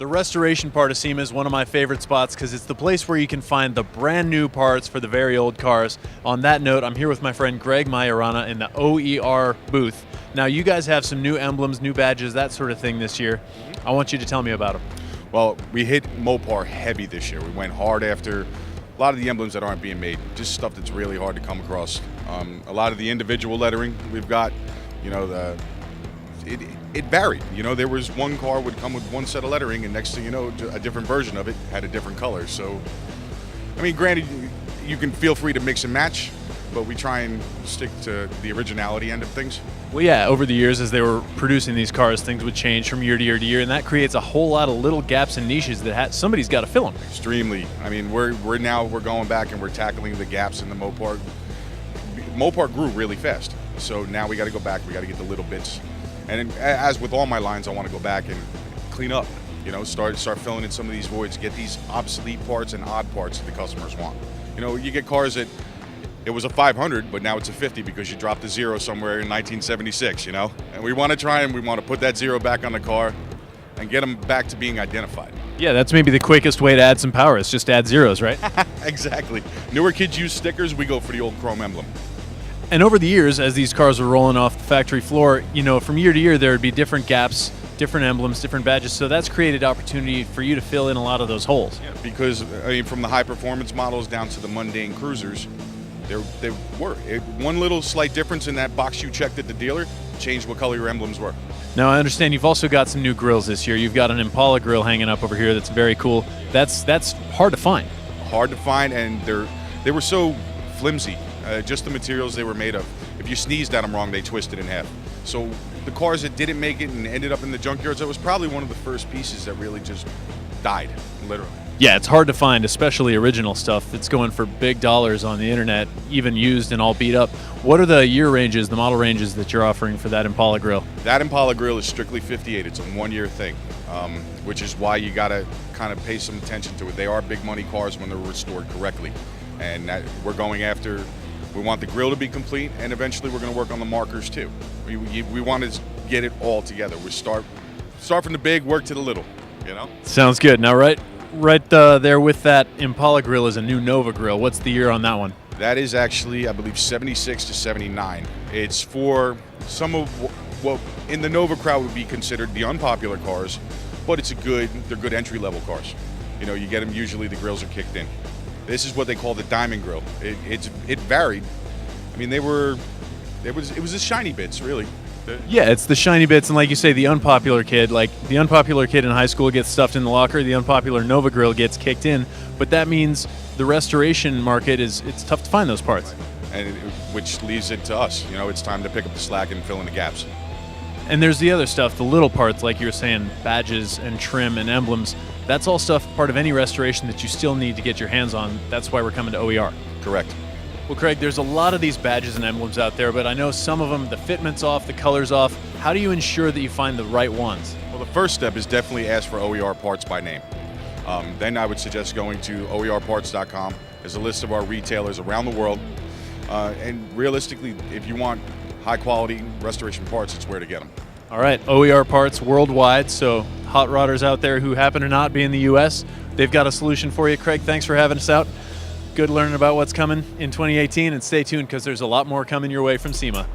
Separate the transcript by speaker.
Speaker 1: The restoration part of SEMA is one of my favorite spots because it's the place where you can find the brand new parts for the very old cars. On that note, I'm here with my friend Greg Majorana in the OER booth. Now, you guys have some new emblems, new badges, that sort of thing this year. I want you to tell me about them.
Speaker 2: Well, we hit Mopar heavy this year. We went hard after a lot of the emblems that aren't being made, just stuff that's really hard to come across. A lot of the individual lettering we've got, you know, it varied. You know, there was one car would come with one set of lettering, and next thing you know, a different version of it had a different color. So, I mean, granted, you can feel free to mix and match, but we try and stick to the originality end of things.
Speaker 1: Well, yeah, over the years as they were producing these cars, things would change from year to year to year, and that creates a whole lot of little gaps and niches that somebody's got to fill them.
Speaker 2: Extremely. I mean, we're going back and we're tackling the gaps in the Mopar. Mopar grew really fast, so now we got to go back. We got to get the little bits. And as with all my lines, I want to go back and clean up. You know, start filling in some of these voids, get these obsolete parts and odd parts that the customers want. You know, you get cars that it was a 500, but now it's a 50 because you dropped a zero somewhere in 1976, you know? And we want to put that zero back on the car and get them back to being identified.
Speaker 1: Yeah, that's maybe the quickest way to add some power is just add zeros, right?
Speaker 2: Exactly. Newer kids use stickers, we go for the old chrome emblem.
Speaker 1: And over the years, as these cars were rolling off the factory floor, you know, from year to year, there would be different gaps, different emblems, different badges. So that's created opportunity for you to fill in a lot of those holes.
Speaker 2: Yeah, because, I mean, from the high performance models down to the mundane cruisers, they were. One little slight difference in that box you checked at the dealer changed what color your emblems were.
Speaker 1: Now, I understand you've also got some new grills this year. You've got an Impala grill hanging up over here that's very cool. That's hard to find.
Speaker 2: Hard to find, and they were so flimsy. Just the materials they were made of. If you sneezed at them wrong, they twisted in half. So the cars that didn't make it and ended up in the junkyards, that was probably one of the first pieces that really just died, literally.
Speaker 1: Yeah, it's hard to find, especially original stuff that's going for big dollars on the internet, even used and all beat up. What are the year ranges, the model ranges that you're offering for that Impala grill?
Speaker 2: That Impala grill is strictly 58. It's a one-year thing, which is why you got to kind of pay some attention to it. They are big money cars when they're restored correctly, and we're going after. We want the grill to be complete, and eventually we're going to work on the markers too. We want to get it all together. We start from the big, work to the little. You know.
Speaker 1: Sounds good. Now, right there with that Impala grill is a new Nova grill. What's the year on that one?
Speaker 2: That is actually, I believe, 76 to 79. It's for some of what in the Nova crowd would be considered the unpopular cars, but they're good entry-level cars. You know, you get them, usually the grills are kicked in. This is what they call the diamond grill. It varied. I mean, it was the shiny bits, really.
Speaker 1: Yeah, it's the shiny bits, and like you say, the unpopular kid. Like the unpopular kid in high school gets stuffed in the locker. The unpopular Nova grill gets kicked in. But that means the restoration market it's tough to find those parts.
Speaker 2: And which leaves it to us. You know, it's time to pick up the slack and fill in the gaps.
Speaker 1: And there's the other stuff, the little parts, like you were saying, badges and trim and emblems. That's all stuff part of any restoration that you still need to get your hands on. That's why we're coming to OER.
Speaker 2: Correct.
Speaker 1: Well, Craig, there's a lot of these badges and emblems out there, but I know some of them, the fitment's off, the color's off. How do you ensure that you find the right ones?
Speaker 2: Well, the first step is definitely ask for OER parts by name. Then I would suggest going to OERparts.com. There's a list of our retailers around the world. And realistically, if you want high quality restoration parts, it's where to get them.
Speaker 1: All right, OER Parts worldwide, so hot rodders out there who happen to not be in the U.S., they've got a solution for you. Craig, thanks for having us out. Good learning about what's coming in 2018, and stay tuned because there's a lot more coming your way from SEMA.